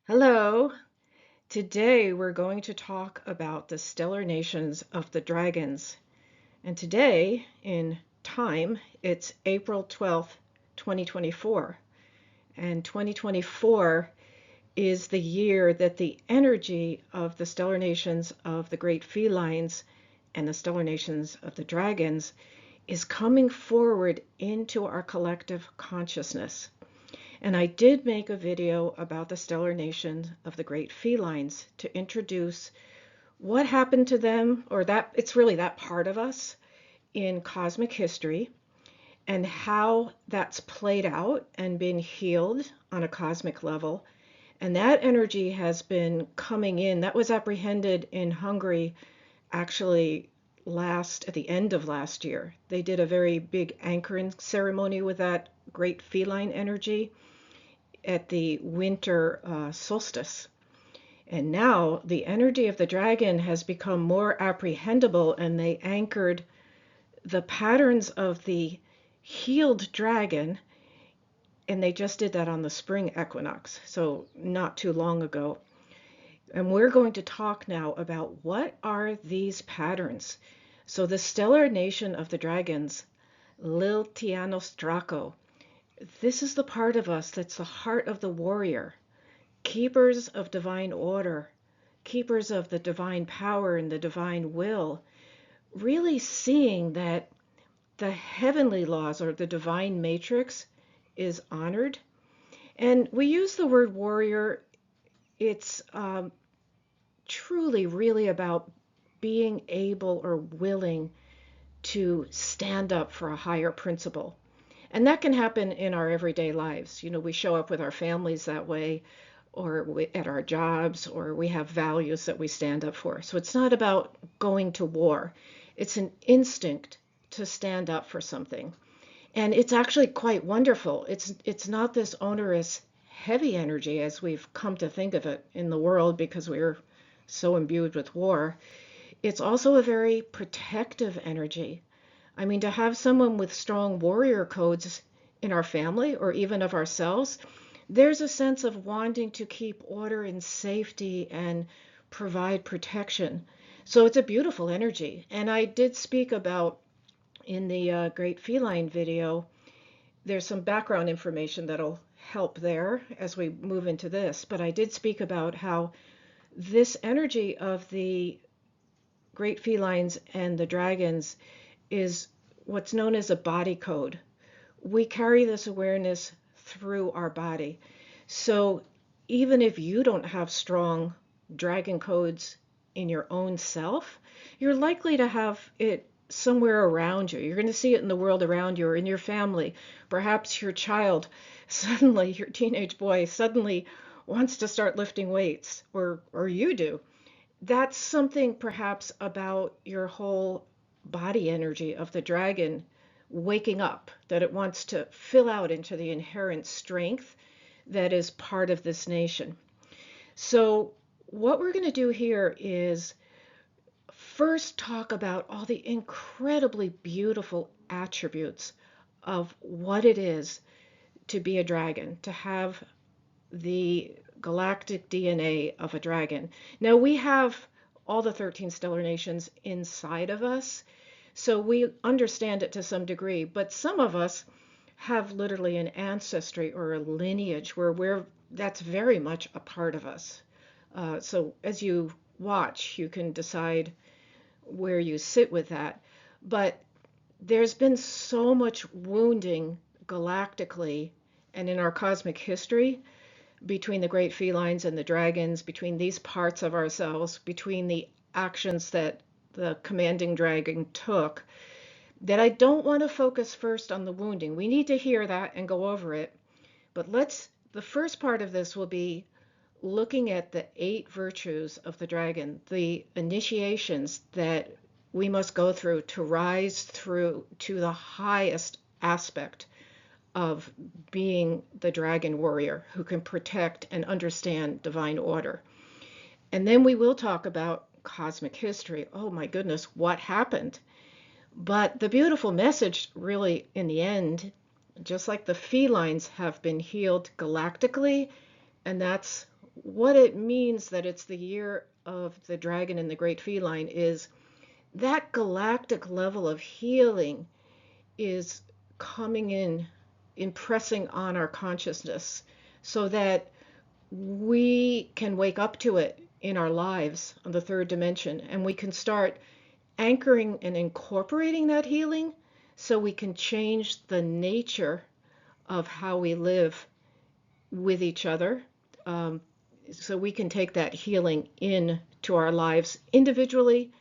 Hello. Today we're going to talk about the stellar nations of the dragons. And today, in time, it's April 12th, 2024. And 2024 is the year that the energy of the stellar nations of the Great Felines and the stellar nations of the dragons is coming forward into our collective consciousness. And I did make a video about the stellar nation of the Great Felines to introduce what happened to them, or that it's really that part of us in cosmic history, and how that's played out and been healed on a cosmic level. And that energy has been coming in. That was apprehended in Hungary actually at the end of last year. They did a very big anchoring ceremony with that great feline energy at the winter solstice. And now the energy of the dragon has become more apprehendable, and they anchored the patterns of the healed dragon, and they just did that on the spring equinox, so not too long ago. And we're going to talk now about what are these patterns. So the stellar nation of the dragons, Liltianos Draco, this is the part of us that's the heart of the warrior, keepers of divine order, keepers of the divine power and the divine will, really seeing that the heavenly laws or the divine matrix is honored. And we use the word warrior, it's truly really about being able or willing to stand up for a higher principle. And that can happen in our everyday lives. We show up with our families that way, or at our jobs, or we have values that we stand up for. So it's not about going to war. It's an instinct to stand up for something. And it's actually quite wonderful. It's not this onerous, heavy energy as we've come to think of it in the world because we're so imbued with war. It's also a very protective energy. I mean, to have someone with strong warrior codes in our family or even of ourselves, there's a sense of wanting to keep order and safety and provide protection. So it's a beautiful energy. And I did speak about in the Great Feline video, there's some background information that'll help there as we move into this. But I did speak about how this energy of the Great Felines and the dragons is what's known as a body code. We carry this awareness through our body. So even if you don't have strong dragon codes in your own self, you're likely to have it somewhere around you. You're going to see it in the world around you or in your family. Perhaps your child suddenly, your teenage boy suddenly wants to start lifting weights, or you do. That's something perhaps about your whole body energy of the dragon waking up, that it wants to fill out into the inherent strength that is part of this nation. So what we're going to do here is first talk about all the incredibly beautiful attributes of what it is to be a dragon, to have the galactic DNA of a dragon. Now we have all the 13 stellar nations inside of us, so we understand it to some degree, but some of us have literally an ancestry or a lineage where that's very much a part of us. So as you watch, you can decide where you sit with that. But there's been so much wounding galactically and in our cosmic history between the great felines and the dragons, between these parts of ourselves, between the actions that the commanding dragon took, that I don't want to focus first on the wounding. We need to hear that and go over it. But the first part of this will be looking at the 8 virtues of the dragon, the initiations that we must go through to rise through to the highest aspect of being the dragon warrior who can protect and understand divine order. And then we will talk about cosmic history. Oh my goodness, what happened? But the beautiful message really in the end, just like the felines have been healed galactically, and that's what it means that it's the year of the dragon and the great feline is that galactic level of healing is coming in, impressing on our consciousness so that we can wake up to it in our lives on the third dimension, and we can start anchoring and incorporating that healing so we can change the nature of how we live with each other. Um, so we can take that healing into our lives individually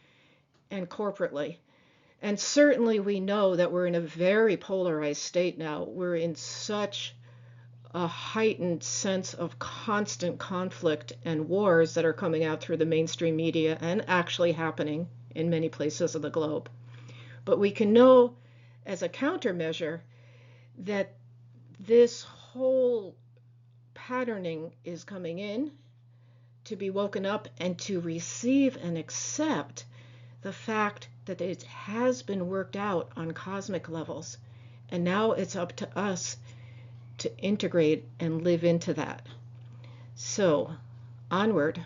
and corporately. And certainly we know that we're in a very polarized state now. We're in such a heightened sense of constant conflict and wars that are coming out through the mainstream media and actually happening in many places of the globe. But we can know as a countermeasure that this whole patterning is coming in to be woken up and to receive and accept the fact that it has been worked out on cosmic levels. And now it's up to us to integrate and live into that. So, onward.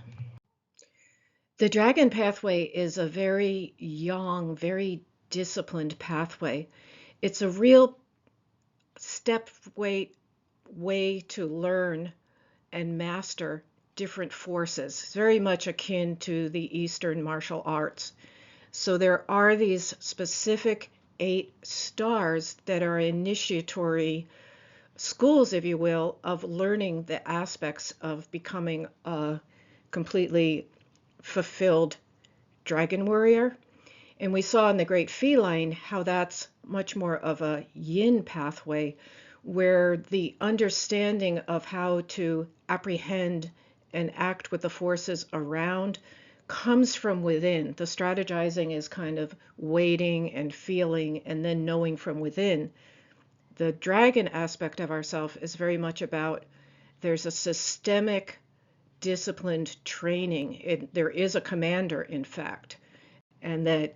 The dragon pathway is a very young, very disciplined pathway. It's a real step way to learn and master different forces. It's very much akin to the Eastern martial arts. So there are these specific 8 stars that are initiatory schools, if you will, of learning the aspects of becoming a completely fulfilled dragon warrior. And we saw in the Great Feline how that's much more of a yin pathway, where the understanding of how to apprehend and act with the forces around comes from within. The strategizing is kind of waiting and feeling and then knowing from within. The dragon aspect of ourself is very much about there's a systemic, disciplined training. There is a commander, in fact, and that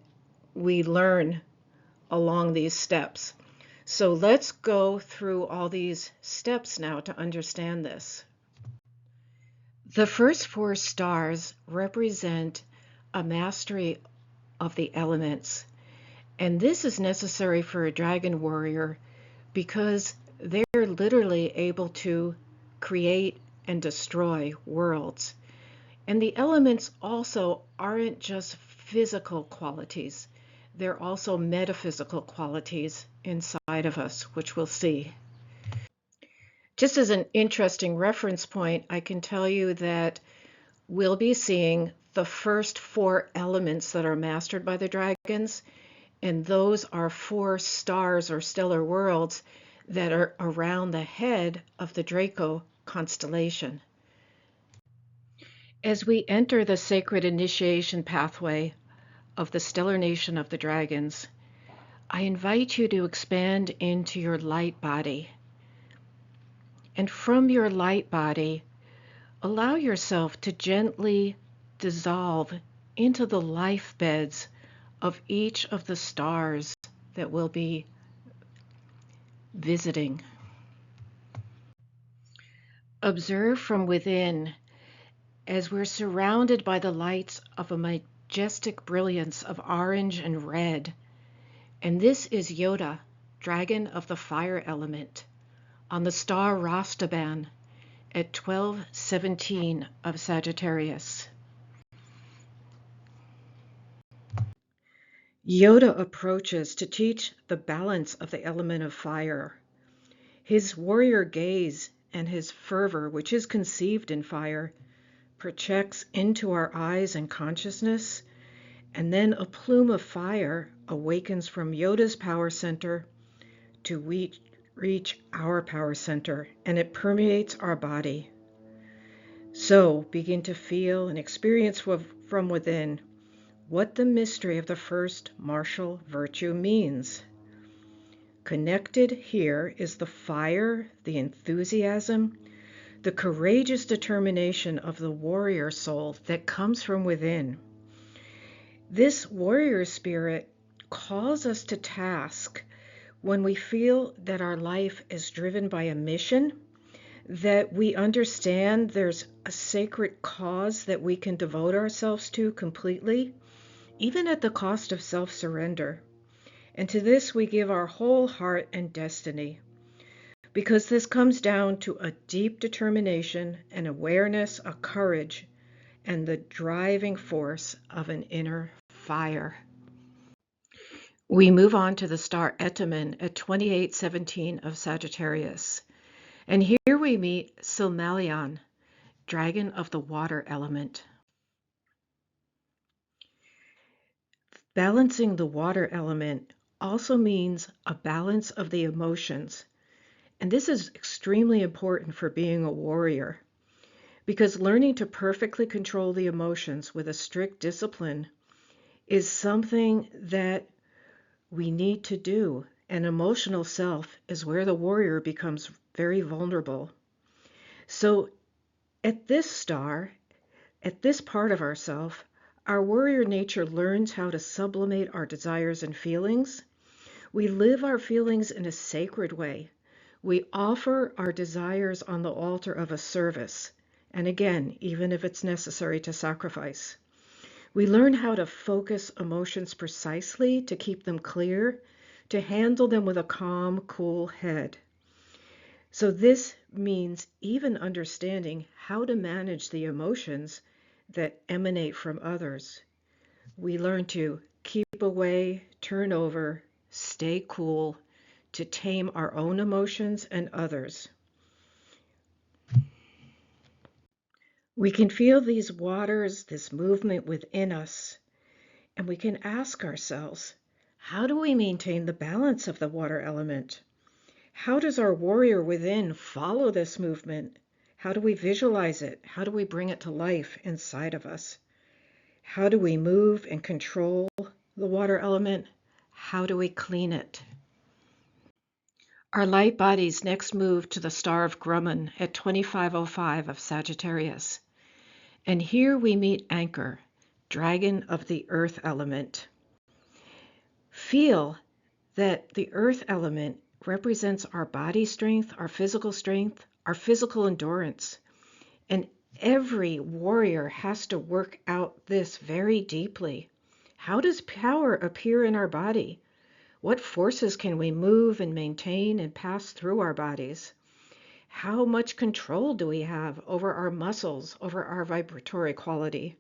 we learn along these steps. So let's go through all these steps now to understand this. The first 4 stars represent a mastery of the elements, and this is necessary for a dragon warrior because they're literally able to create and destroy worlds. And the elements also aren't just physical qualities, they're also metaphysical qualities inside of us, which we'll see. Just as an interesting reference point, I can tell you that we'll be seeing the first 4 elements that are mastered by the dragons, and those are 4 stars or stellar worlds that are around the head of the Draco constellation. As we enter the sacred initiation pathway of the stellar nation of the dragons, I invite you to expand into your light body. And from your light body, allow yourself to gently dissolve into the life beds of each of the stars that will be visiting. Observe from within as we're surrounded by the lights of a majestic brilliance of orange and red. And this is Yoda, dragon of the fire element, on the star Rastaban at 1217 of Sagittarius. Yoda approaches to teach the balance of the element of fire. His warrior gaze and his fervor, which is conceived in fire, projects into our eyes and consciousness, and then a plume of fire awakens from Yoda's power center to reach our power center, and it permeates our body. So begin to feel and experience from within what the mystery of the first martial virtue means. Connected here is the fire, the enthusiasm, the courageous determination of the warrior soul that comes from within. This warrior spirit calls us to task when we feel that our life is driven by a mission that we understand there's a sacred cause that we can devote ourselves to completely, even at the cost of self-surrender. And to this we give our whole heart and destiny, because this comes down to a deep determination, an awareness, a courage, and the driving force of an inner fire. We move on to the star Etemen at 2817 of Sagittarius. And here we meet Silmarillion, dragon of the water element. Balancing the water element also means a balance of the emotions. And this is extremely important for being a warrior, because learning to perfectly control the emotions with a strict discipline is something that we need to do. An emotional self is where the warrior becomes very vulnerable. So at this star, at this part of ourself, our warrior nature learns how to sublimate our desires and feelings. We live our feelings in a sacred way. We offer our desires on the altar of a service, and again, even if it's necessary to sacrifice. We learn how to focus emotions precisely, to keep them clear, to handle them with a calm, cool head. So this means even understanding how to manage the emotions that emanate from others. We learn to keep away, turn over, stay cool, to tame our own emotions and others. We can feel these waters, this movement within us, and we can ask ourselves, how do we maintain the balance of the water element? How does our warrior within follow this movement? How do we visualize it? How do we bring it to life inside of us? How do we move and control the water element? How do we clean it? Our light bodies next move to the star of Grumman at 2505 of Sagittarius. And here we meet Anchor, dragon of the earth element. Feel that the earth element represents our body strength, our physical endurance. And every warrior has to work out this very deeply. How does power appear in our body? What forces can we move and maintain and pass through our bodies? How much control do we have over our muscles, over our vibratory quality?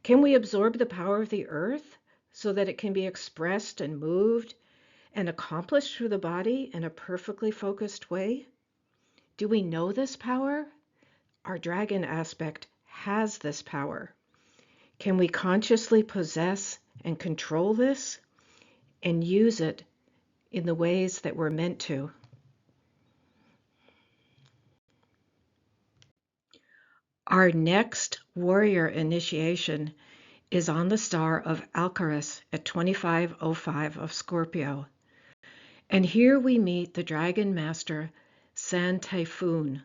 Can we absorb the power of the earth so that it can be expressed and moved and accomplished through the body in a perfectly focused way? Do we know this power? Our dragon aspect has this power. Can we consciously possess and control this and use it in the ways that we're meant to? Our next warrior initiation is on the star of Alcaris at 2505 of Scorpio. And here we meet the dragon master San Typhoon,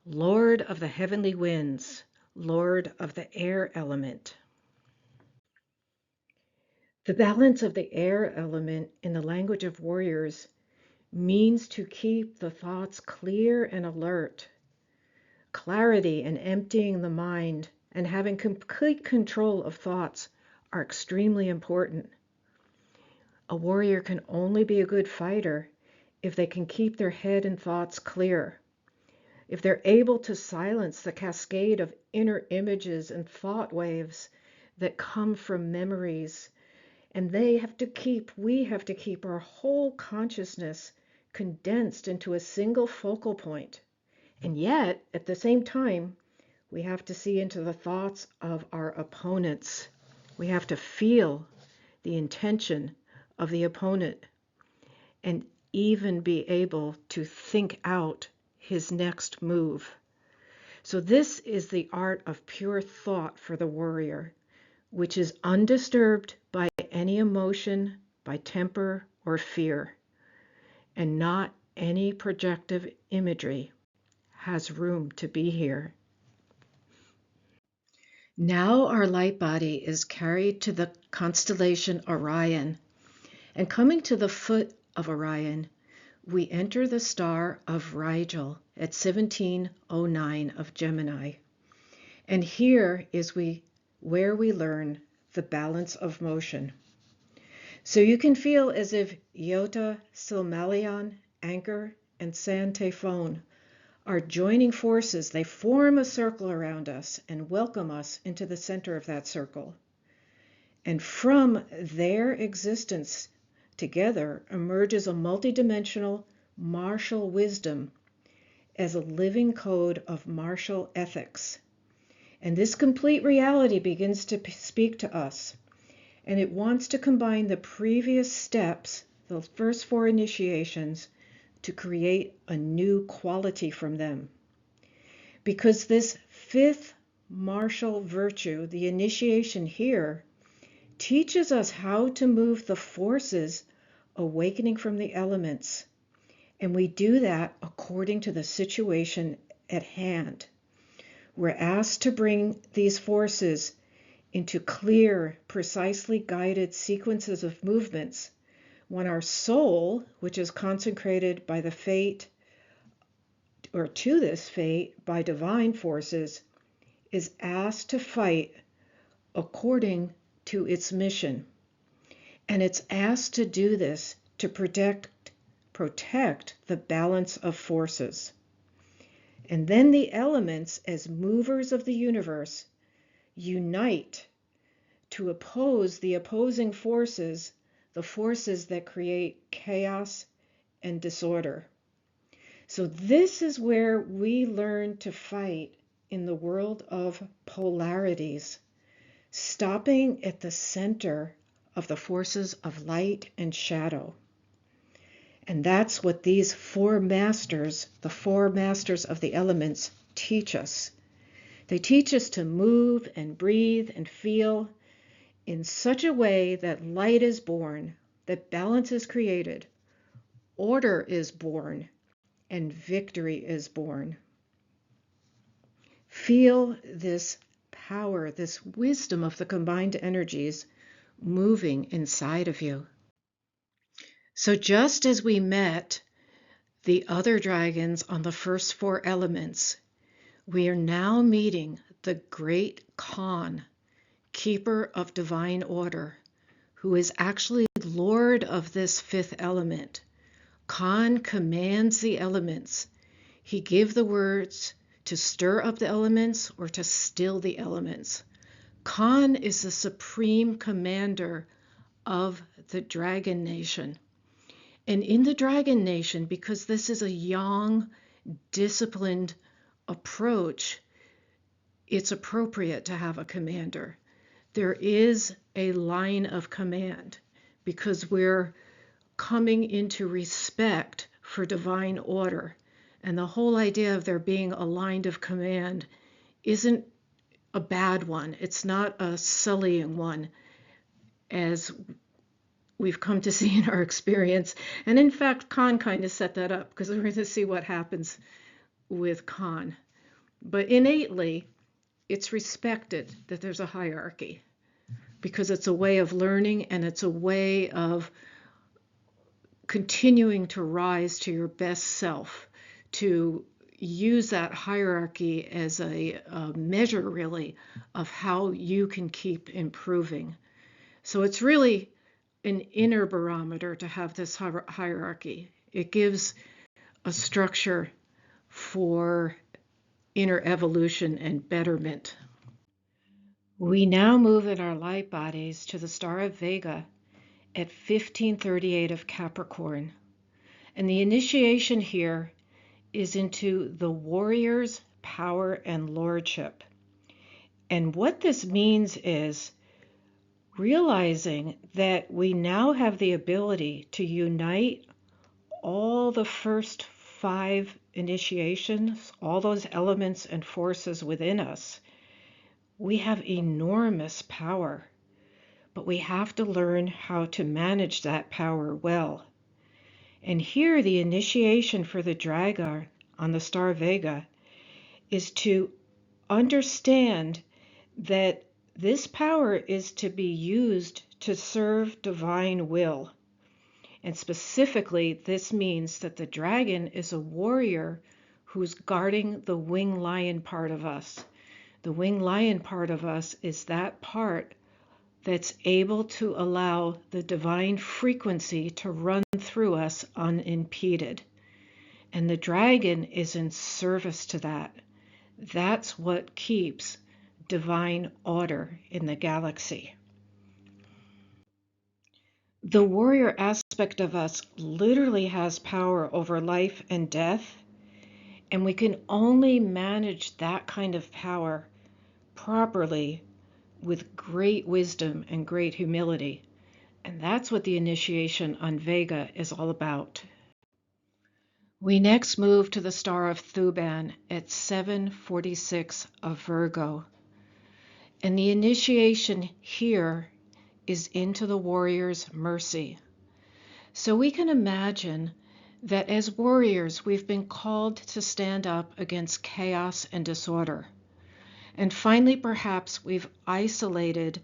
lord of the heavenly winds, lord of the air element. The balance of the air element in the language of warriors means to keep the thoughts clear and alert. Clarity and emptying the mind and having complete control of thoughts are extremely important. A warrior can only be a good fighter if they can keep their head and thoughts clear. If they're able to silence the cascade of inner images and thought waves that come from memories, and we have to keep our whole consciousness condensed into a single focal point. And yet, at the same time, we have to see into the thoughts of our opponents. We have to feel the intention of the opponent and even be able to think out his next move. So this is the art of pure thought for the warrior, which is undisturbed by any emotion, by temper or fear, and not any projective imagery has room to be here. Now our light body is carried to the constellation Orion, and coming to the foot of Orion, we enter the star of Rigel at 1709 of Gemini. And here is where we learn the balance of motion. So you can feel as if Iota, Silmarillion, Anchor, and San Typhon are joining forces. They form a circle around us and welcome us into the center of that circle. And from their existence together emerges a multidimensional martial wisdom as a living code of martial ethics. And this complete reality begins to speak to us. And it wants to combine the previous steps, the first four initiations, to create a new quality from them. Because this fifth martial virtue, the initiation here, teaches us how to move the forces awakening from the elements. And we do that according to the situation at hand. We're asked to bring these forces into clear, precisely guided sequences of movements when our soul, which is consecrated by the fate, or to this fate by divine forces, is asked to fight according to its mission. And it's asked to do this to protect the balance of forces. And then the elements, as movers of the universe, unite to oppose the opposing forces, the forces that create chaos and disorder. So this is where we learn to fight in the world of polarities, stopping at the center of the forces of light and shadow. And that's what these four masters, the four masters of the elements, teach us. They teach us to move and breathe and feel in such a way that light is born, that balance is created, order is born, and victory is born. Feel this power, this wisdom of the combined energies moving inside of you. So just as we met the other dragons on the first four elements, we are now meeting the great Khan, keeper of divine order, who is actually lord of this fifth element. Khan commands the elements. He gives the words to stir up the elements or to still the elements. Khan is the supreme commander of the Dragon Nation. And in the Dragon Nation, because this is a young, disciplined approach, it's appropriate to have a commander. There is a line of command because we're coming into respect for divine order. And the whole idea of there being a line of command isn't a bad one. It's not a sullying one, as we've come to see in our experience. And in fact, Khan kind of set that up because we're going to see what happens with Khan. But innately, it's respected that there's a hierarchy because it's a way of learning and it's a way of continuing to rise to your best self, to use that hierarchy as a measure, really, of how you can keep improving. So it's really an inner barometer to have this hierarchy. It gives a structure for inner evolution and betterment. We now move in our light bodies to the star of Vega at 1538 of Capricorn. And the initiation here is into the warrior's power and lordship. And what this means is realizing that we now have the ability to unite all the first five initiations, all those elements and forces within us. We have enormous power, but we have to learn how to manage that power well. And here the initiation for the dragon on the star Vega is to understand that this power is to be used to serve divine will. And specifically, this means that the dragon is a warrior who's guarding the winged lion part of us. The winged lion part of us is that part that's able to allow the divine frequency to run through us unimpeded. And the dragon is in service to that. That's what keeps divine order in the galaxy. The warrior aspect of us literally has power over life and death, and we can only manage that kind of power properly with great wisdom and great humility. And that's what the initiation on Vega is all about. We next move to the star of Thuban at 746 of Virgo. And the initiation here is into the warrior's mercy. So we can imagine that as warriors, we've been called to stand up against chaos and disorder. And finally, perhaps we've isolated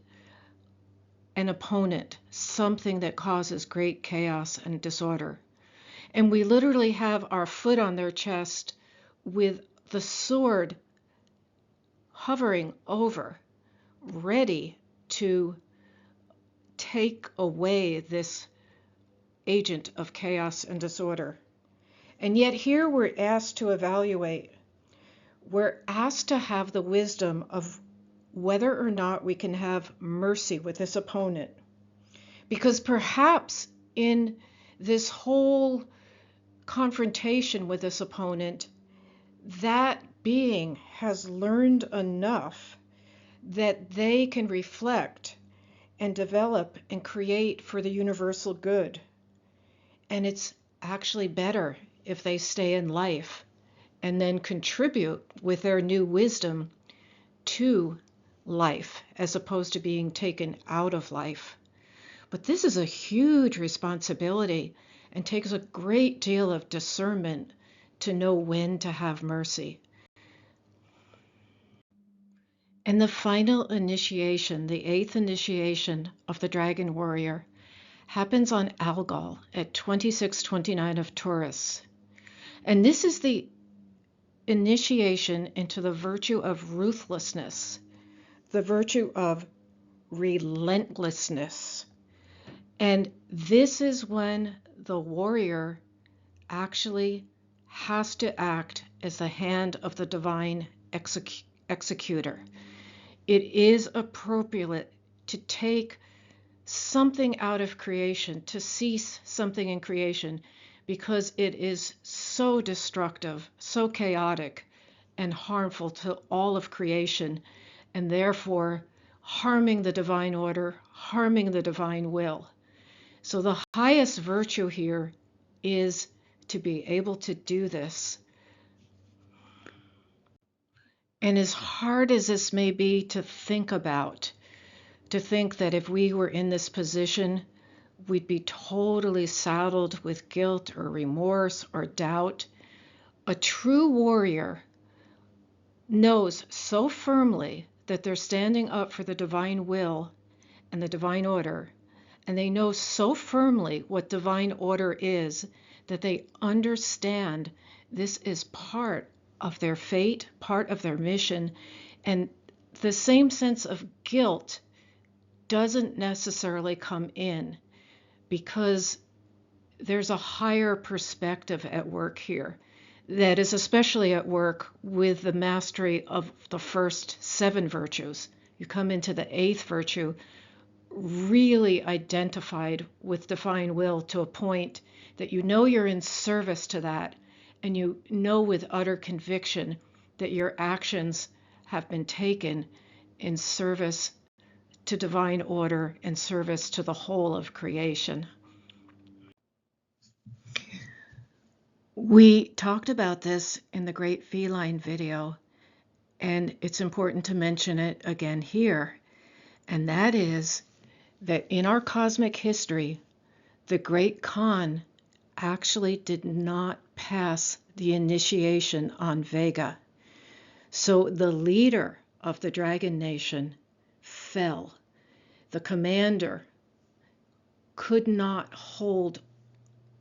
an opponent, something that causes great chaos and disorder. And we literally have our foot on their chest with the sword hovering over, ready to take away this agent of chaos and disorder. And yet here we're asked to evaluate. We're asked to have the wisdom of whether or not we can have mercy with this opponent. Because perhaps in this whole confrontation with this opponent, that being has learned enough that they can reflect and develop and create for the universal good. And it's actually better if they stay in life and then contribute with their new wisdom to life as opposed to being taken out of life. But this is a huge responsibility and takes a great deal of discernment to know when to have mercy. And the final initiation, the 8th initiation of the Dragon Warrior, happens on Algol at 2629 of Taurus. And this is the initiation into the virtue of ruthlessness, the virtue of relentlessness. And this is when the warrior actually has to act as the hand of the divine executor. It is appropriate to take something out of creation, to cease something in creation, because it is so destructive, so chaotic, and harmful to all of creation, and therefore harming the divine order, harming the divine will. So the highest virtue here is to be able to do this. And as hard as this may be to think about, to think that if we were in this position, we'd be totally saddled with guilt or remorse or doubt, a true warrior knows so firmly that they're standing up for the divine will and the divine order, and they know so firmly what divine order is that they understand this is part of their fate, part of their mission, and the same sense of guilt doesn't necessarily come in because there's a higher perspective at work here that is especially at work with the mastery of the first 7 virtues. You come into the 8th virtue really identified with divine will to a point that you know you're in service to that, and you know with utter conviction that your actions have been taken in service to divine order and service to the whole of creation. We talked about this in the Great Feline video, and it's important to mention it again here, and that is that in our cosmic history, the Great Khan actually did not pass the initiation on Vega. So the leader of the Dragon Nation fell. The commander could not hold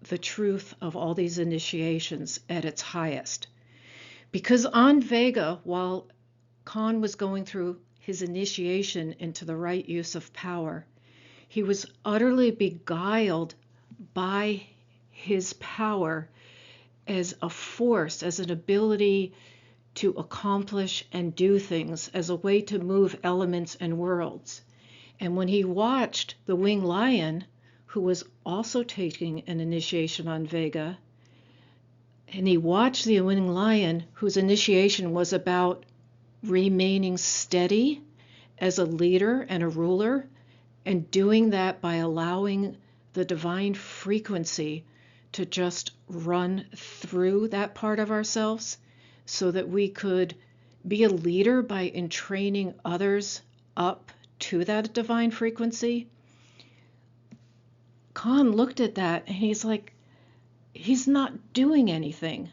the truth of all these initiations at its highest. Because on Vega, while Khan was going through his initiation into the right use of power, he was utterly beguiled by his power as a force, as an ability to accomplish and do things, as a way to move elements and worlds. And when he watched the winged lion, who was also taking an initiation on Vega, and he watched the winged lion, whose initiation was about remaining steady as a leader and a ruler, and doing that by allowing the divine frequency to just run through that part of ourselves so that we could be a leader by entraining others up to that divine frequency. Khan looked at that and he's like, he's not doing anything.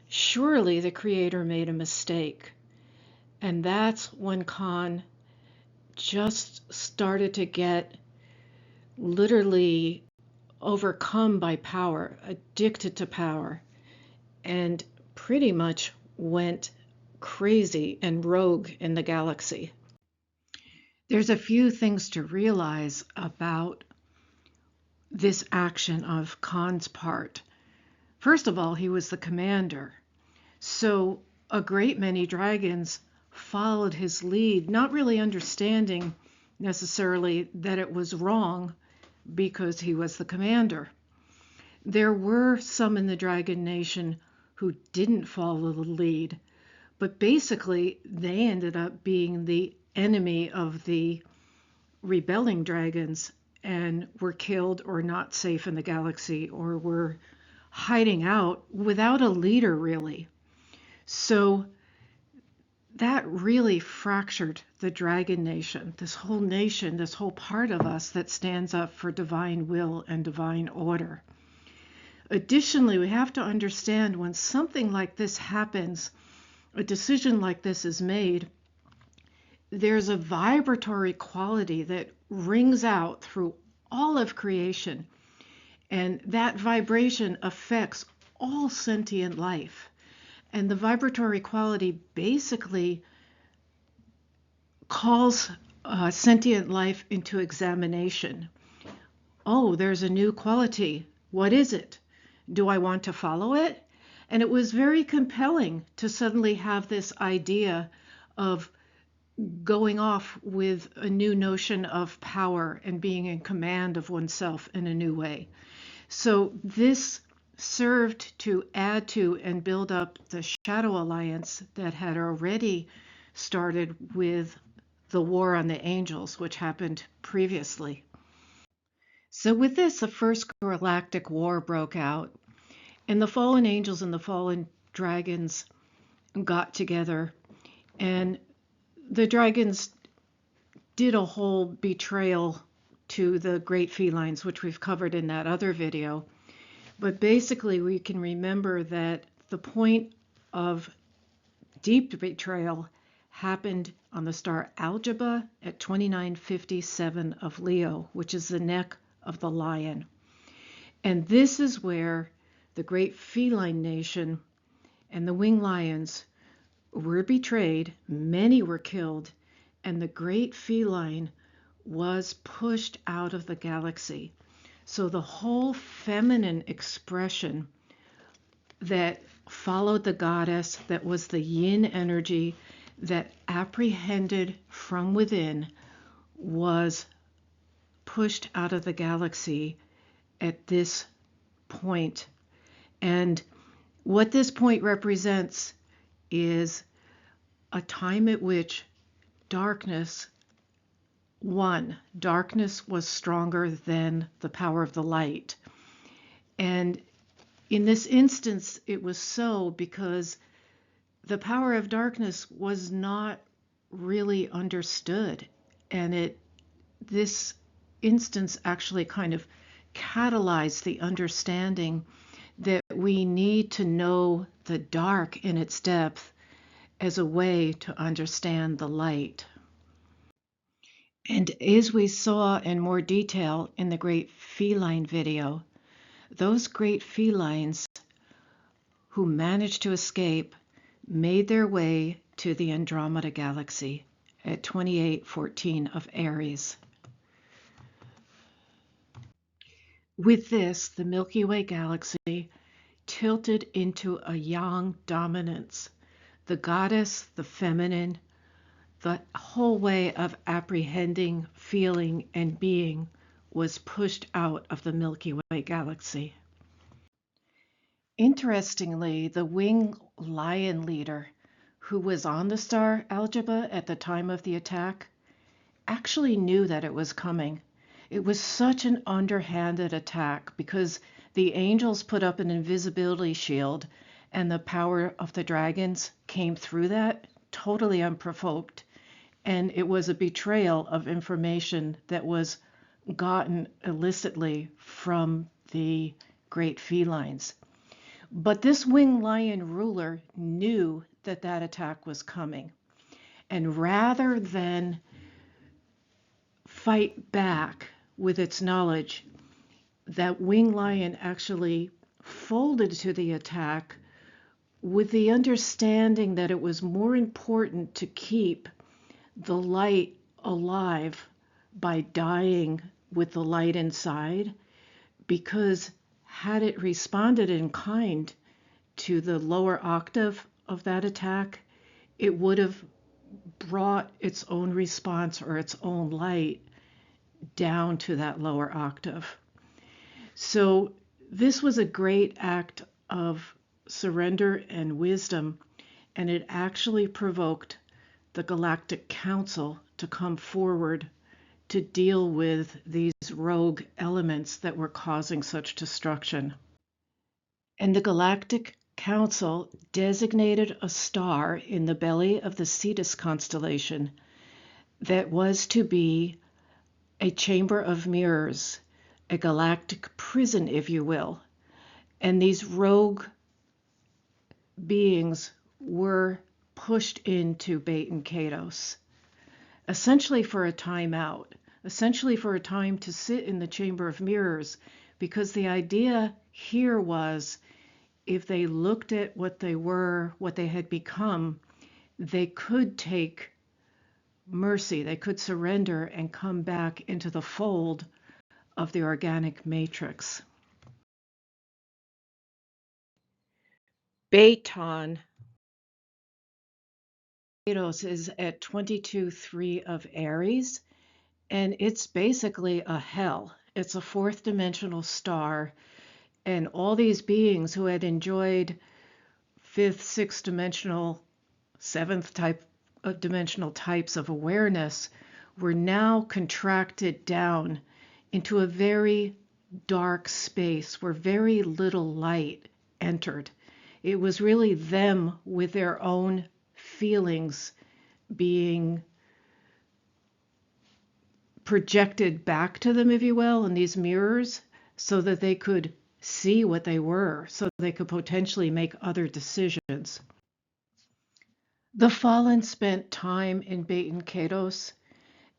Surely the Creator made a mistake. And that's when Khan just started to get literally overcome by power, addicted to power, and pretty much went crazy and rogue in the galaxy. There's a few things to realize about this action of Khan's part. First of all, he was the commander. So a great many dragons followed his lead, not really understanding necessarily that it was wrong because he was the commander. There were some in the Dragon Nation who didn't follow the lead, but basically they ended up being the enemy of the rebelling dragons and were killed or not safe in the galaxy or were hiding out without a leader, really. So that really fractured the Dragon Nation, this whole part of us that stands up for divine will and divine order. Additionally, we have to understand when something like this happens, a decision like this is made, there's a vibratory quality that rings out through all of creation, and that vibration affects all sentient life. And the vibratory quality basically calls sentient life into examination. Oh, there's a new quality. What is it? Do I want to follow it? And it was very compelling to suddenly have this idea of going off with a new notion of power and being in command of oneself in a new way. So this served to add to and build up the Shadow Alliance that had already started with the War on the Angels, which happened previously. So with this, the first galactic war broke out, and the fallen angels and the fallen dragons got together, and the dragons did a whole betrayal to the Great Felines, which we've covered in that other video. But basically, we can remember that the point of deep betrayal happened on the star Algebra at 2957 of Leo, which is the neck of the lion. And this is where the Great Feline Nation and the winged lions were betrayed, many were killed, and the Great Feline was pushed out of the galaxy. So the whole feminine expression that followed the goddess, that was the yin energy that apprehended from within, was pushed out of the galaxy at this point. And what this point represents is a time at which darkness won. Darkness was stronger than the power of the light. And in this instance, it was so because the power of darkness was not really understood. And this instance actually kind of catalyzed the understanding that we need to know the dark in its depth as a way to understand the light. And as we saw in more detail in the Great Feline video, those great felines who managed to escape made their way to the Andromeda Galaxy at 2814 of Aries. With this, the Milky Way Galaxy tilted into a yang dominance. The goddess, the feminine, the whole way of apprehending, feeling, and being was pushed out of the Milky Way Galaxy. Interestingly, the winged lion leader, who was on the star algebra at the time of the attack, actually knew that it was coming. It was such an underhanded attack because the angels put up an invisibility shield and the power of the dragons came through that totally unprovoked. And it was a betrayal of information that was gotten illicitly from the Great Felines. But this winged lion ruler knew that that attack was coming. And rather than fight back with its knowledge, that winged lion actually folded to the attack with the understanding that it was more important to keep the light alive by dying with the light inside, because had it responded in kind to the lower octave of that attack, it would have brought its own response or its own light down to that lower octave. So this was a great act of surrender and wisdom, and it actually provoked the Galactic Council to come forward to deal with these rogue elements that were causing such destruction. And the Galactic Council designated a star in the belly of the Cetus constellation that was to be a chamber of mirrors, a galactic prison, if you will. And these rogue beings were pushed into Beta Catos, essentially for a time out, essentially for a time to sit in the chamber of mirrors, because the idea here was if they looked at what they were, what they had become, they could take mercy, they could surrender and come back into the fold of the organic matrix. Beta Catos is at 22.3 of Aries, and it's basically a hell. It's a fourth dimensional star, and all these beings who had enjoyed fifth, sixth dimensional, seventh type of dimensional types of awareness were now contracted down into a very dark space where very little light entered. It was really them with their own feelings being projected back to them, if you will, in these mirrors, so that they could see what they were, so they could potentially make other decisions. The fallen spent time in Beta Catos,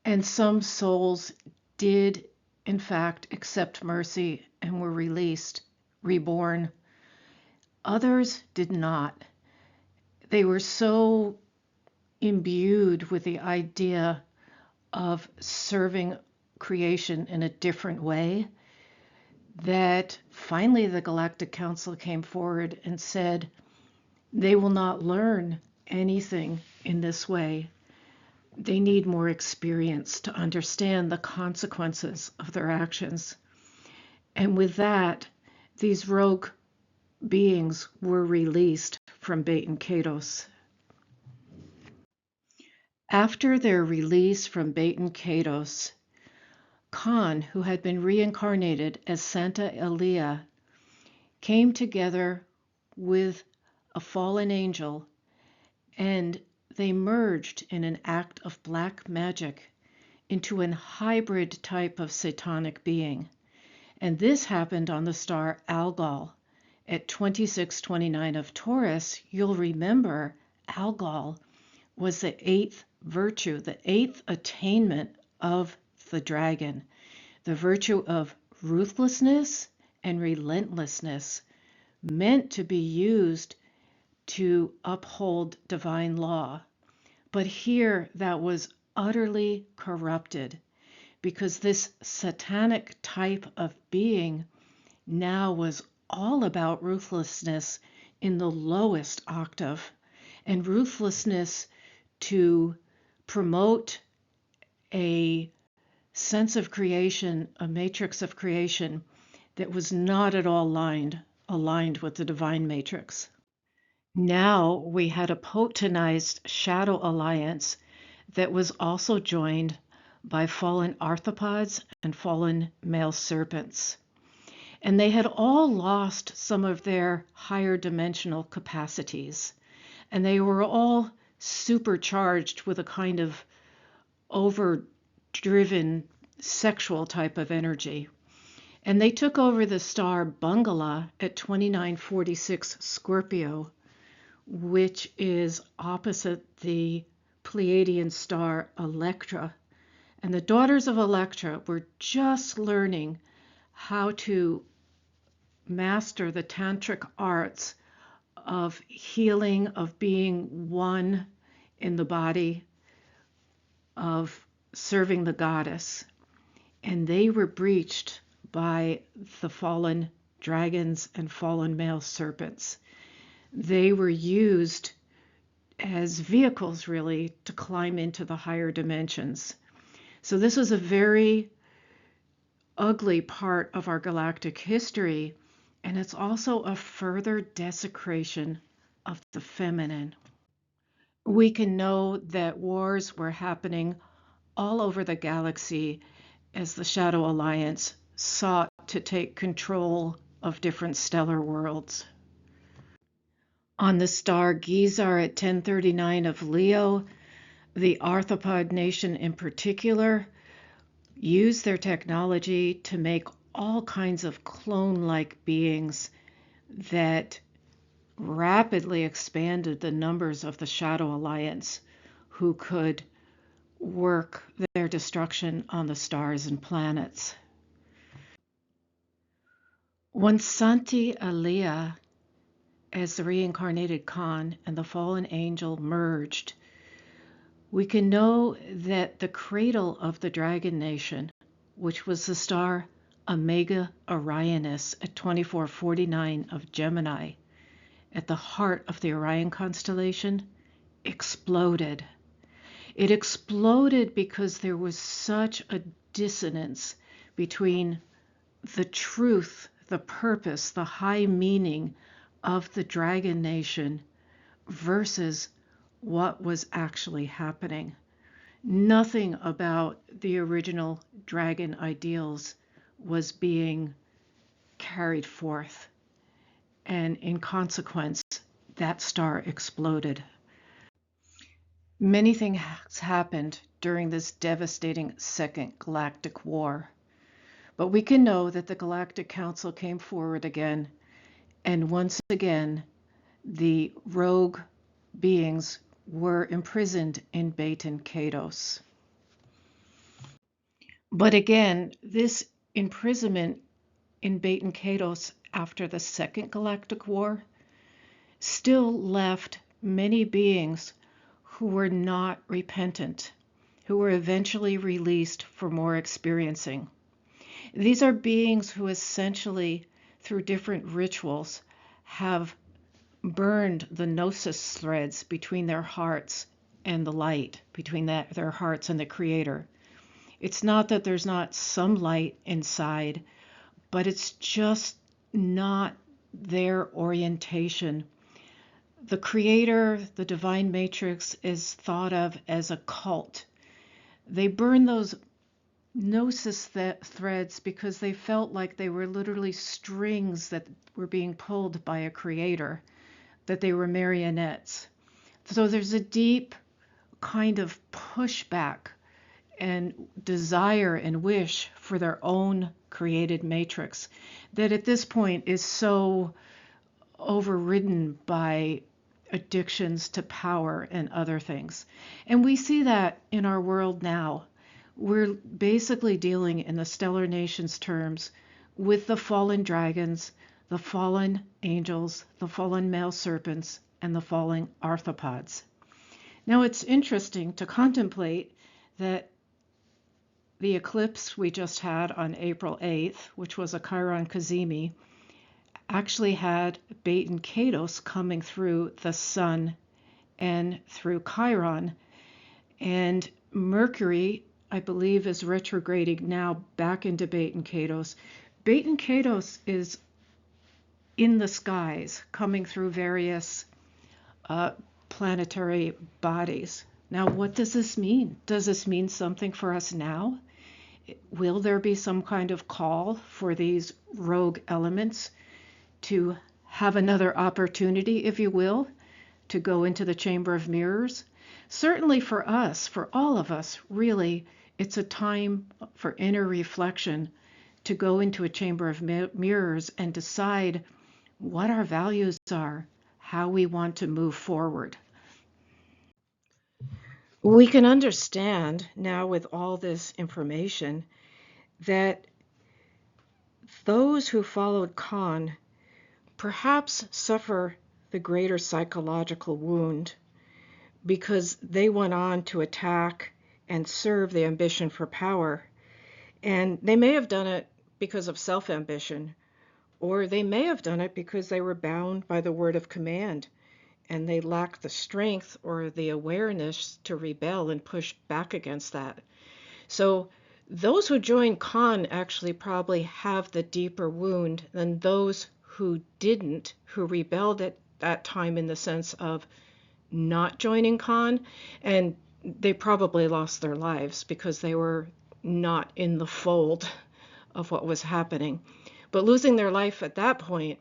and some souls did, in fact, accept mercy and were released, reborn. Others did not. They were so imbued with the idea of serving creation in a different way that finally the Galactic Council came forward and said they will not learn anything in this way. They need more experience to understand the consequences of their actions. And with that, these rogue beings were released from Beta Catos. After their release from Beta Catos, Khan, who had been reincarnated as Santa Elia, came together with a fallen angel, and they merged in an act of black magic into a hybrid type of satanic being. And this happened on the star Algol at 2629 of Taurus. You'll remember Algol was the eighth virtue, the eighth attainment of the dragon, the virtue of ruthlessness and relentlessness, meant to be used to uphold divine law. But here that was utterly corrupted because this satanic type of being now was all about ruthlessness in the lowest octave, and ruthlessness to promote a sense of creation, a matrix of creation that was not at all aligned with the divine matrix. Now we had a potenized shadow alliance that was also joined by fallen arthropods and fallen male serpents. And they had all lost some of their higher dimensional capacities. And they were all supercharged with a kind of overdriven sexual type of energy. And they took over the star Bungala at 2946 Scorpio, which is opposite the Pleiadian star Electra. And the daughters of Electra were just learning how to master the tantric arts of healing, of being one in the body, of serving the goddess. And they were breached by the fallen dragons and fallen male serpents. They were used as vehicles, really, to climb into the higher dimensions. So this was a very ugly part of our galactic history, and it's also a further desecration of the feminine. We can know that wars were happening all over the galaxy as the Shadow Alliance sought to take control of different stellar worlds. On the star Gizar at 1039 of Leo, the Arthropod Nation in particular used their technology to make all kinds of clone-like beings that rapidly expanded the numbers of the Shadow Alliance who could work their destruction on the stars and planets. When Santi Aliyah, as the reincarnated Khan and the fallen angel merged, we can know that the cradle of the Dragon Nation, which was the star Omega Orionis at 2449 of Gemini, at the heart of the Orion constellation, exploded. It exploded because there was such a dissonance between the truth, the purpose, the high meaning of the Dragon Nation versus what was actually happening. Nothing about the original dragon ideals was being carried forth. And in consequence, that star exploded. Many things happened during this devastating Second Galactic War. But we can know that the Galactic Council came forward again, and once again, the rogue beings were imprisoned in Beten Kados. But again, this imprisonment in Beten Kados after the Second Galactic War still left many beings who were not repentant, who were eventually released for more experiencing. These are beings who essentially, through different rituals, have burned the gnosis threads between their hearts and the light, between their hearts and the Creator. It's not that there's not some light inside, but it's just not their orientation. The Creator, the divine matrix, is thought of as a cult. They burn those gnosis threads because they felt like they were literally strings that were being pulled by a creator, that they were marionettes. So there's a deep kind of pushback and desire and wish for their own created matrix that at this point is so overridden by addictions to power and other things. And we see that in our world now. We're basically dealing in the stellar nations terms with the fallen dragons, the fallen angels, the fallen male serpents, and the falling arthropods. Now it's interesting to contemplate that the eclipse we just had on April 8th, which was a Chiron Cazimi, actually had Beta Catos coming through the sun and through Chiron. And Mercury, I believe, is retrograding now back into Beta Catos. Beta Catos is in the skies, coming through various planetary bodies. Now, what does this mean? Does this mean something for us now? Will there be some kind of call for these rogue elements to have another opportunity, if you will, to go into the chamber of mirrors? Certainly for us, for all of us, really, it's a time for inner reflection, to go into a chamber of mirrors and decide what our values are, how we want to move forward. We can understand now, with all this information, that those who followed Khan perhaps suffer the greater psychological wound because they went on to attack and serve the ambition for power. And they may have done it because of self-ambition, or they may have done it because they were bound by the word of command and they lacked the strength or the awareness to rebel and push back against that. So those who joined Khan actually probably have the deeper wound than those who didn't, who rebelled at that time in the sense of not joining Khan, and they probably lost their lives because they were not in the fold of what was happening. But losing their life at that point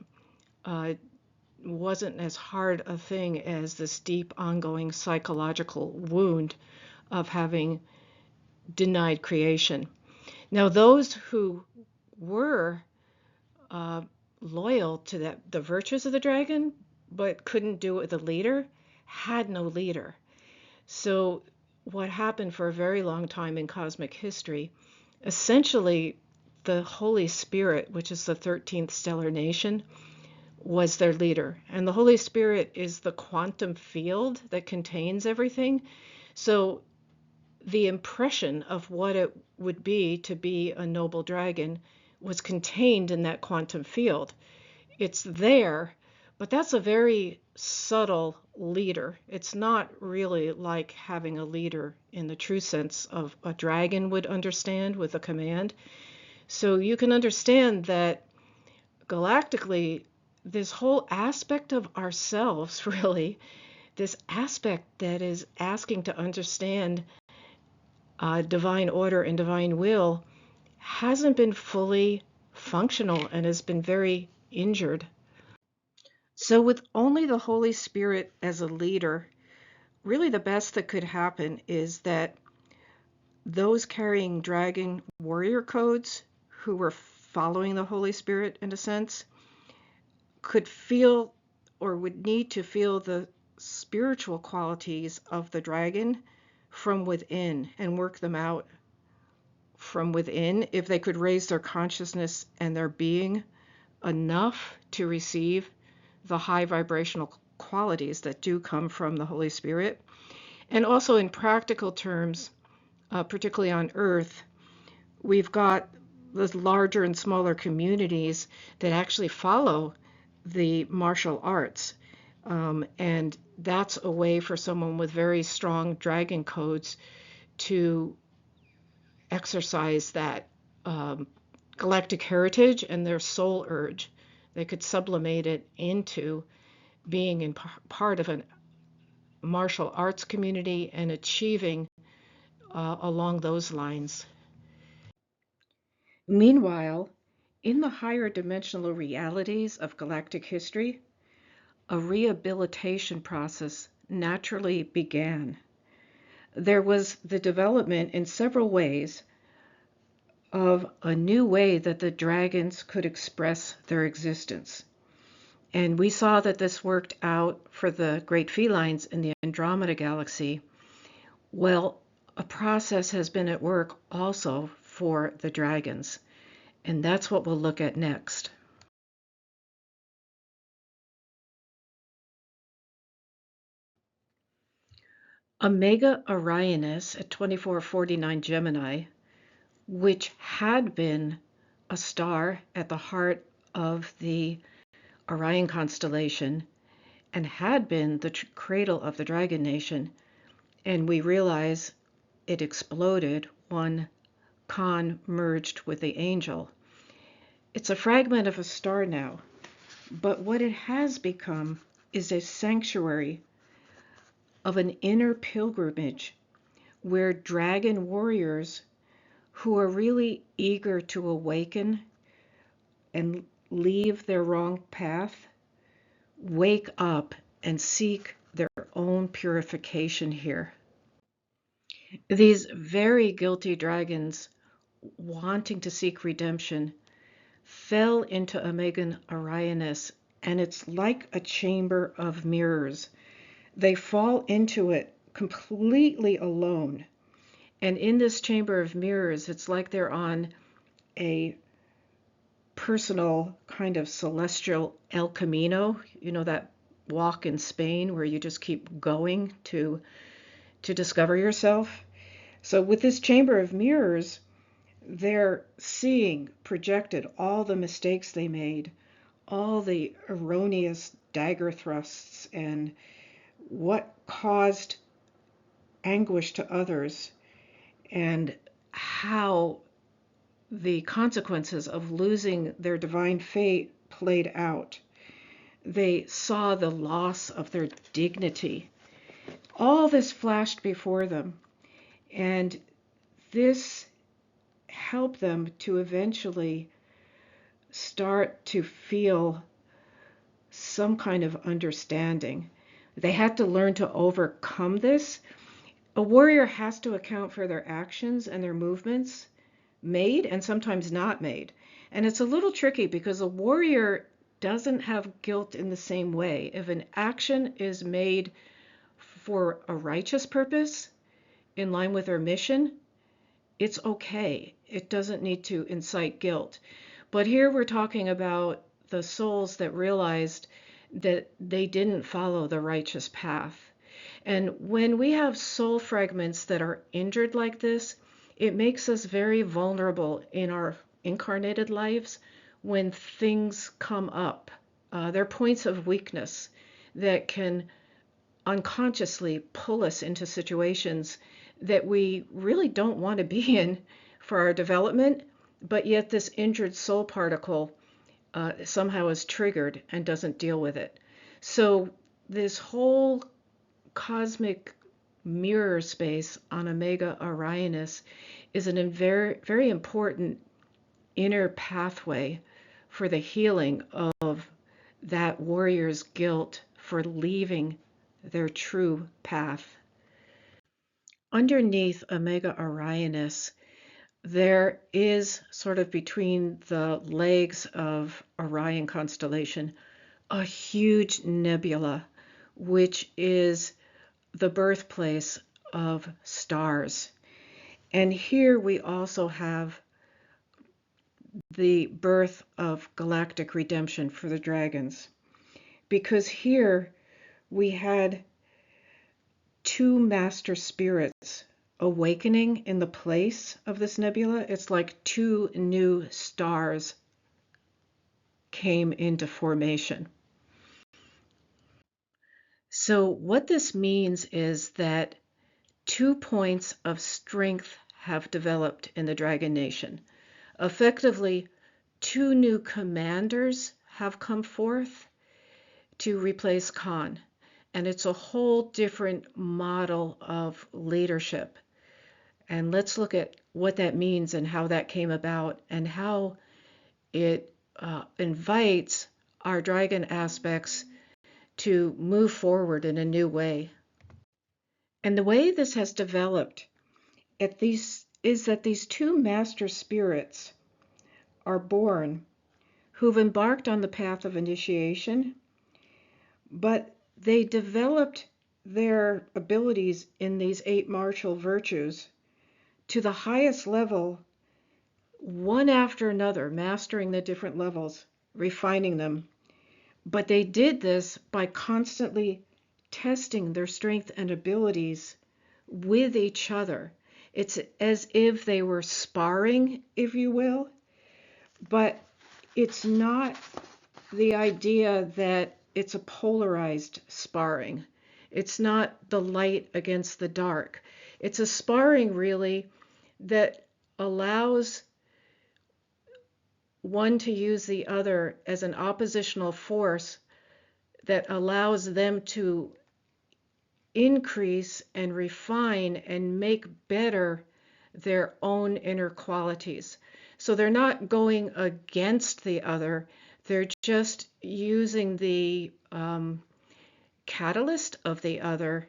wasn't as hard a thing as this deep ongoing psychological wound of having denied creation. Now, those who were loyal to the virtues of the dragon, but couldn't do it with a leader, had no leader. So what happened for a very long time in cosmic history, essentially the Holy Spirit, which is the 13th stellar nation, was their leader. And the Holy Spirit is the quantum field that contains everything. So the impression of what it would be to be a noble dragon was contained in that quantum field. It's there, but that's a very subtle leader. It's not really like having a leader in the true sense of a dragon would understand with a command. So you can understand that galactically, this whole aspect of ourselves, really, this aspect that is asking to understand divine order and divine will, hasn't been fully functional and has been very injured. So with only the Holy Spirit as a leader, really the best that could happen is that those carrying dragon warrior codes who were following the Holy Spirit in a sense could feel, or would need to feel, the spiritual qualities of the dragon from within and work them out from within. If they could raise their consciousness and their being enough to receive the high vibrational qualities that do come from the Holy Spirit. And also in practical terms, particularly on Earth, we've got the larger and smaller communities that actually follow the martial arts. And that's a way for someone with very strong dragon codes to exercise that galactic heritage and their soul urge. They could sublimate it into being in part of a martial arts community and achieving along those lines. Meanwhile, in the higher dimensional realities of galactic history, a rehabilitation process naturally began. There was the development in several ways of a new way that the dragons could express their existence. And we saw that this worked out for the Great Felines in the Andromeda Galaxy. Well, a process has been at work also for the dragons, and that's what we'll look at next. Omega Orionis at 2449 Gemini, which had been a star at the heart of the Orion constellation and had been the cradle of the Dragon Nation, and we realize it exploded when Khan merged with the angel. It's a fragment of a star now, but what it has become is a sanctuary of an inner pilgrimage where dragon warriors who are really eager to awaken and leave their wrong path wake up and seek their own purification here. These very guilty dragons, wanting to seek redemption, fell into Omega Orionis, and it's like a chamber of mirrors. They fall into it completely alone. And in this chamber of mirrors, it's like they're on a personal kind of celestial El Camino, you know, that walk in Spain where you just keep going to discover yourself. So with this chamber of mirrors, they're seeing projected all the mistakes they made, all the erroneous dagger thrusts, and what caused anguish to others, and how the consequences of losing their divine fate played out. They saw the loss of their dignity. All this flashed before them, and this helped them to eventually start to feel some kind of understanding. They had to learn to overcome this. A warrior has to account for their actions and their movements, made and sometimes not made. And it's a little tricky because a warrior doesn't have guilt in the same way. If an action is made for a righteous purpose, in line with their mission, it's okay. It doesn't need to incite guilt. But here we're talking about the souls that realized that they didn't follow the righteous path. And when we have soul fragments that are injured like this, it makes us very vulnerable in our incarnated lives when things come up. They're points of weakness that can unconsciously pull us into situations that we really don't want to be in for our development, but yet this injured soul particle somehow is triggered and doesn't deal with it. So this whole cosmic mirror space on Omega Orionis is a very, very important inner pathway for the healing of that warrior's guilt for leaving their true path. Underneath Omega Orionis, there is sort of between the legs of Orion constellation a huge nebula, which is the birthplace of stars. And here we also have the birth of galactic redemption for the dragons, because here we had two master spirits awakening in the place of this nebula. It's like two new stars came into formation. So what this means is that 2 points of strength have developed in the Dragon Nation. Effectively, 2 new commanders have come forth to replace Khan. And it's a whole different model of leadership. And let's look at what that means and how that came about and how it invites our dragon aspects to move forward in a new way. And the way this has developed is that these 2 master spirits are born who've embarked on the path of initiation, but they developed their abilities in these 8 martial virtues to the highest level, one after another, mastering the different levels, refining them. But they did this by constantly testing their strength and abilities with each other. It's as if they were sparring, if you will, but it's not the idea that it's a polarized sparring. It's not the light against the dark. It's a sparring, really, that allows one to use the other as an oppositional force that allows them to increase and refine and make better their own inner qualities. So they're not going against the other, they're just using the catalyst of the other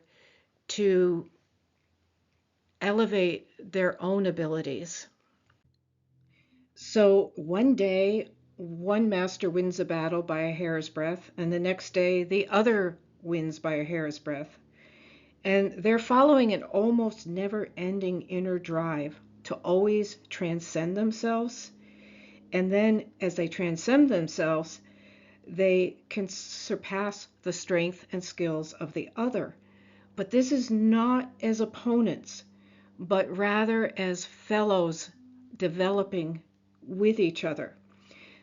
to elevate their own abilities. So one day, one master wins a battle by a hair's breadth, and the next day, the other wins by a hair's breadth. And they're following an almost never ending inner drive to always transcend themselves. And then, as they transcend themselves, they can surpass the strength and skills of the other. But this is not as opponents, but rather as fellows developing with each other.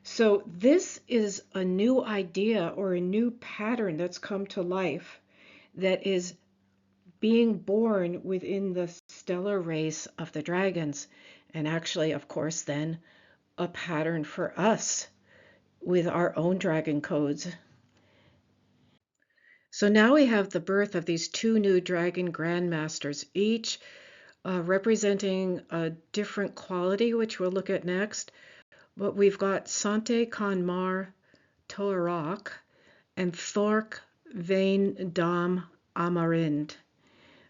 So, this is a new idea or a new pattern that's come to life that is being born within the stellar race of the dragons. And actually, of course, then a pattern for us with our own dragon codes. So now we have the birth of these two new dragon grandmasters, each representing a different quality, which we'll look at next. But we've got Sante Kanmar Toarak and Thork Vain Dam Amarind.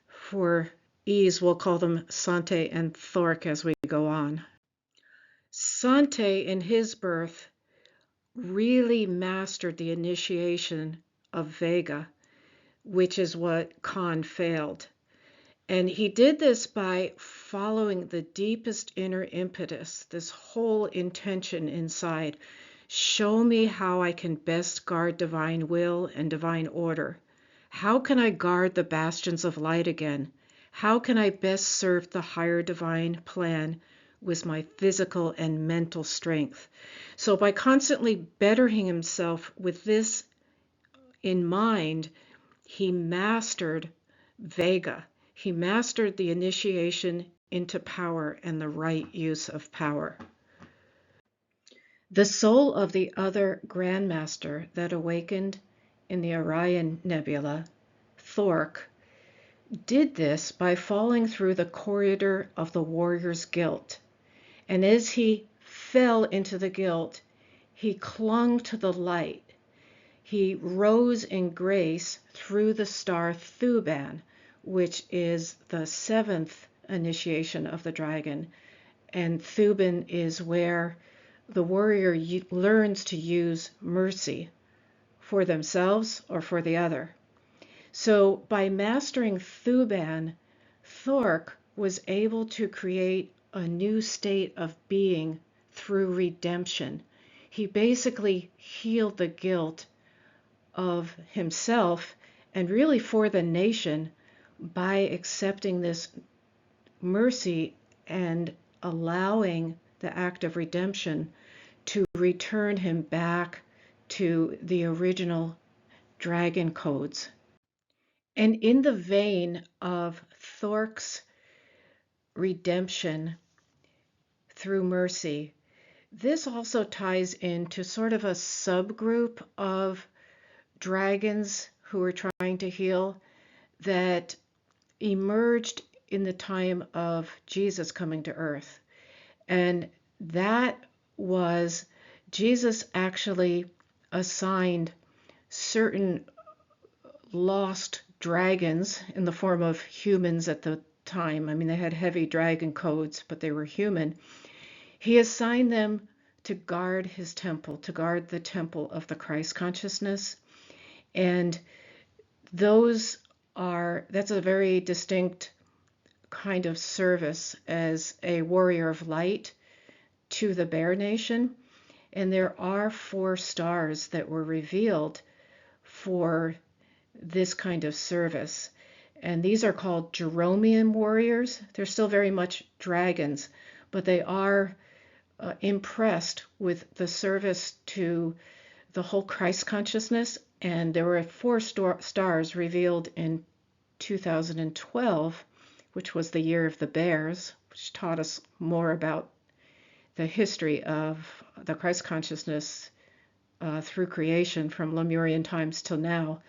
For ease, we'll call them Sante and Thork as we go on. Sante, in his birth, really mastered the initiation of Vega, which is what Khan failed. And he did this by following the deepest inner impetus, this whole intention inside. Show me how I can best guard divine will and divine order. How can I guard the bastions of light again? How can I best serve the higher divine plan with my physical and mental strength? So by constantly bettering himself with this in mind, he mastered Vega. He mastered the initiation into power and the right use of power. The soul of the other grandmaster that awakened in the Orion Nebula, Thork, did this by falling through the corridor of the warrior's guilt. And as he fell into the guilt, he clung to the light. He rose in grace through the star Thuban, which is the seventh initiation of the dragon. And Thuban is where the warrior learns to use mercy for themselves or for the other. So by mastering Thuban, Thork was able to create a new state of being through redemption. He basically healed the guilt of himself and really for the nation by accepting this mercy and allowing the act of redemption to return him back to the original dragon codes. And in the vein of Thork's redemption through mercy, this also ties into sort of a subgroup of dragons who are trying to heal that emerged in the time of Jesus coming to earth. And that was Jesus actually assigned certain lost dragons in the form of humans at the time. I mean, they had heavy dragon codes, but they were human. He assigned them to guard his temple, to guard the temple of the Christ consciousness. And that's a very distinct kind of service as a warrior of light to the Bear Nation. And there are 4 stars that were revealed for this kind of service. And these are called Jeromean warriors. They're still very much dragons, but they are impressed with the service to the whole Christ consciousness. And there were four stars revealed in 2012, which was the year of the bears, which taught us more about the history of the Christ consciousness through creation from Lemurian times till now.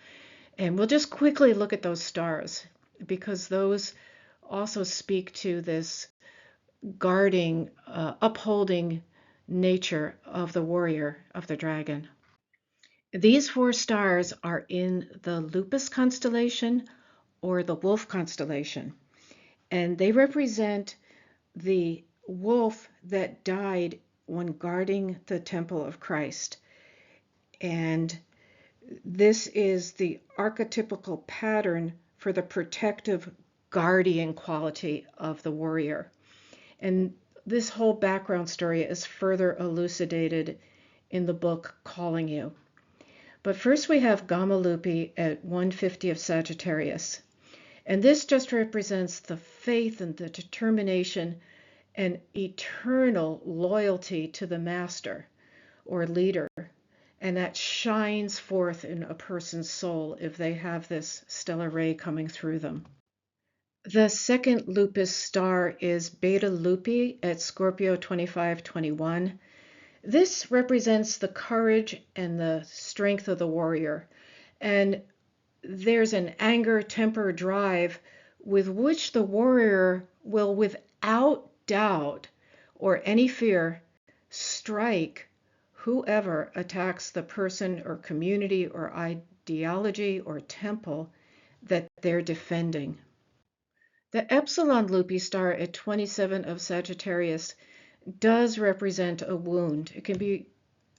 And we'll just quickly look at those stars because those also speak to this guarding, upholding nature of the warrior, of the dragon. These four stars are in the Lupus constellation or the Wolf constellation, and they represent the wolf that died when guarding the temple of Christ. And this is the archetypical pattern for the protective guardian quality of the warrior. And this whole background story is further elucidated in the book Calling You. But first we have Gamma Lupi at 150 of Sagittarius. And this just represents the faith and the determination and eternal loyalty to the master or leader. And that shines forth in a person's soul if they have this stellar ray coming through them. The second lupus star is Beta Lupi at Scorpio 2521. This represents the courage and the strength of the warrior. And there's an anger, temper, drive with which the warrior will, without doubt or any fear, strike whoever attacks the person or community or ideology or temple that they're defending. The Epsilon Lupi star at 27 of Sagittarius does represent a wound. It can be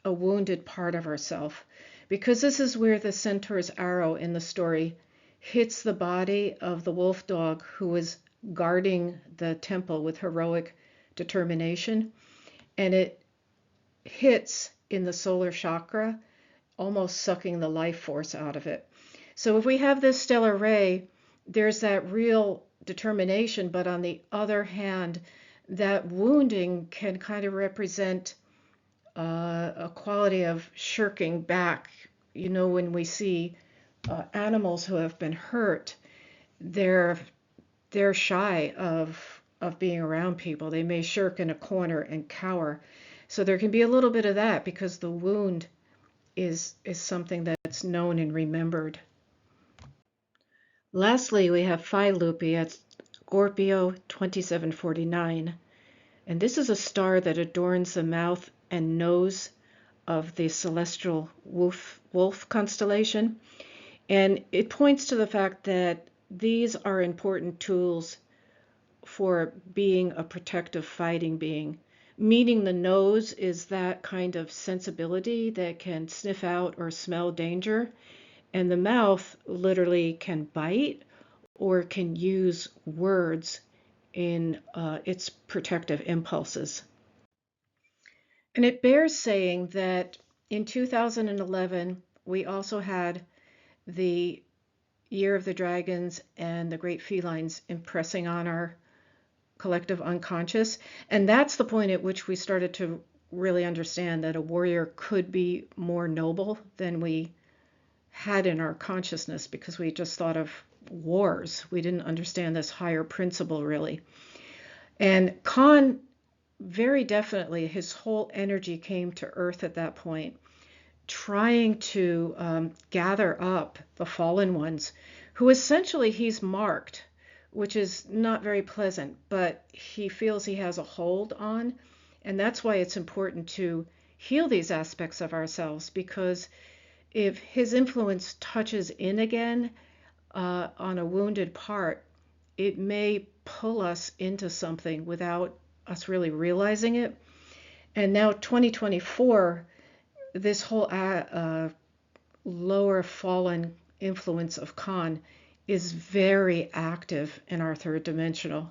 a wounded part of ourself, because this is where the centaur's arrow in the story hits the body of the wolf dog who was guarding the temple with heroic determination, and it hits in the solar chakra, almost sucking the life force out of it. So if we have this stellar ray, there's that real determination, but on the other hand, that wounding can kind of represent a quality of shirking back. You know, when we see animals who have been hurt, they're shy of being around people. They may shirk in a corner and cower. So there can be a little bit of that because the wound is something that's known and remembered. Lastly, we have Phi Lupi at Scorpio 2749. And this is a star that adorns the mouth and nose of the celestial wolf constellation. And it points to the fact that these are important tools for being a protective fighting being. Meaning the nose is that kind of sensibility that can sniff out or smell danger. And the mouth literally can bite or can use words in its protective impulses. And it bears saying that in 2011, we also had the Year of the Dragons and the Great Felines impressing on our collective unconscious. And that's the point at which we started to really understand that a warrior could be more noble than we had in our consciousness, because we just thought of wars. We didn't understand this higher principle really. And Khan, very definitely, his whole energy came to Earth at that point, trying to gather up the fallen ones, who essentially he's marked, which is not very pleasant, but he feels he has a hold on. And that's why it's important to heal these aspects of ourselves, because if his influence touches in again on a wounded part, it may pull us into something without us really realizing it. And now 2024, this whole lower fallen influence of Khan is very active in our third dimensional.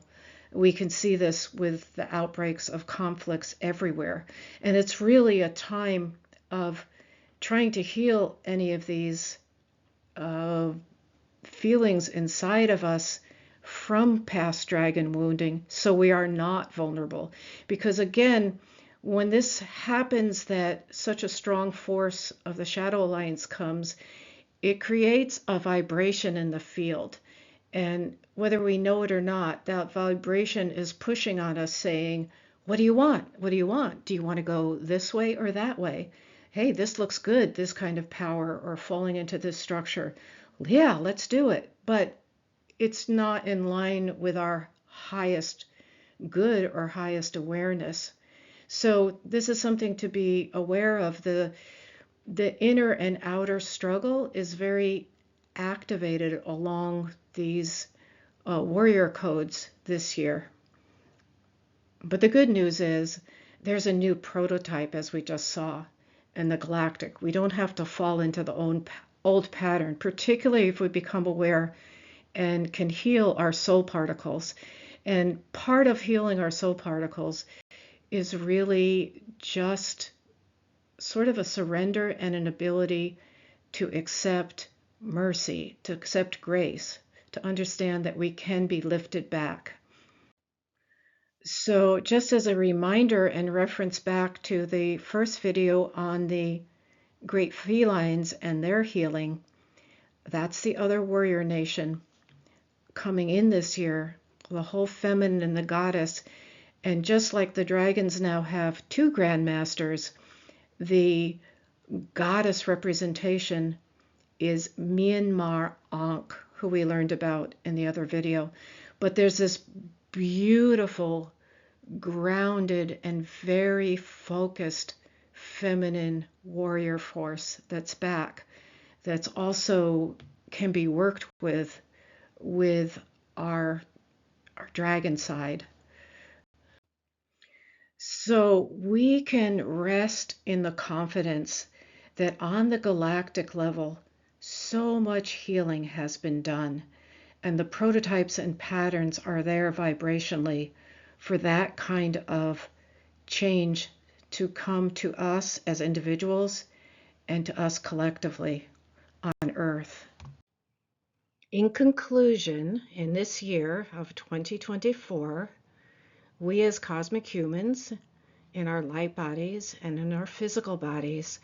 We can see this with the outbreaks of conflicts everywhere. And it's really a time of trying to heal any of these feelings inside of us from past dragon wounding, so we are not vulnerable. Because again, when this happens, that such a strong force of the Shadow Alliance comes, it creates a vibration in the field. And whether we know it or not, that vibration is pushing on us saying, what do you want? What do you want? Do you want to go this way or that way? Hey, this looks good, this kind of power, or falling into this structure. Yeah, let's do it. But it's not in line with our highest good or highest awareness. So this is something to be aware of. The inner and outer struggle is very activated along these warrior codes this year. But the good news is there's a new prototype, as we just saw, in the galactic. We don't have to fall into the old pattern, particularly if we become aware and can heal our soul particles. And part of healing our soul particles is really just sort of a surrender and an ability to accept mercy, to accept grace, to understand that we can be lifted back. So just as a reminder and reference back to the first video on the Great Felines and their healing, that's the other warrior nation coming in this year, the whole feminine and the goddess. And just like the dragons now have two grandmasters, the goddess representation is Myanmar Ankh, who we learned about in the other video. But there's this beautiful, grounded, and very focused feminine warrior force that's back, that's also can be worked with our dragon side. So we can rest in the confidence that on the galactic level, so much healing has been done, and the prototypes and patterns are there vibrationally for that kind of change to come to us as individuals and to us collectively on Earth. In conclusion, in this year of 2024, we as cosmic humans, in our light bodies and in our physical bodies,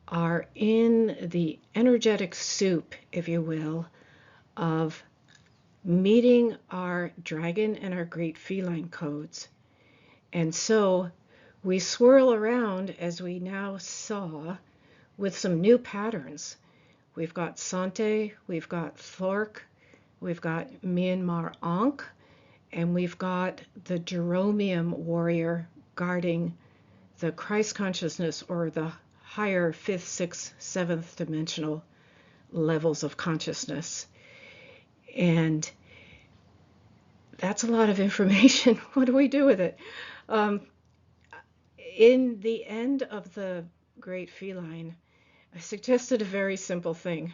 are in the energetic soup, if you will, of meeting our dragon and our great feline codes. And so we swirl around, as we now saw, with some new patterns. We've got Sante, we've got Thork, we've got Myanmar Ankh, and we've got the Jeromium warrior guarding the Christ consciousness, or the higher 5th, 6th, 7th dimensional levels of consciousness. And that's a lot of information. What do we do with it? In the end of the Great Feline, I suggested a very simple thing,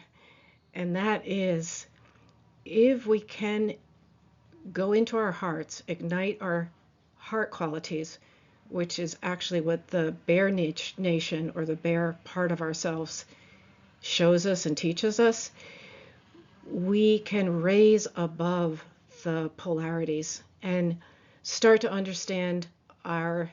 and that is, if we can go into our hearts, ignite our heart qualities, which is actually what the bear nation, or the bear part of ourselves, shows us and teaches us, we can raise above the polarities and start to understand our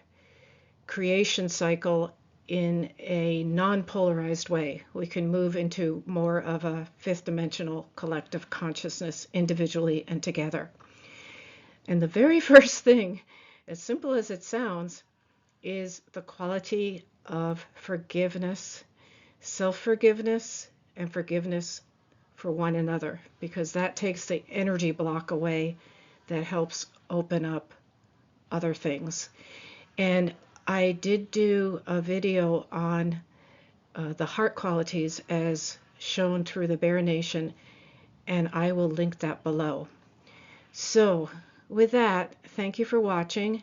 creation cycle in a non-polarized way. We can move into more of a 5th dimensional collective consciousness, individually and together. And the very first thing, as simple as it sounds, is the quality of forgiveness, self-forgiveness, and forgiveness for one another, because that takes the energy block away that helps open up other things. And I did do a video on the heart qualities as shown through the Bear Nation, and I will link that below. So with that, thank you for watching,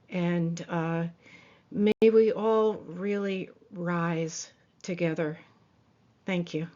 and may we all really rise together. Thank you.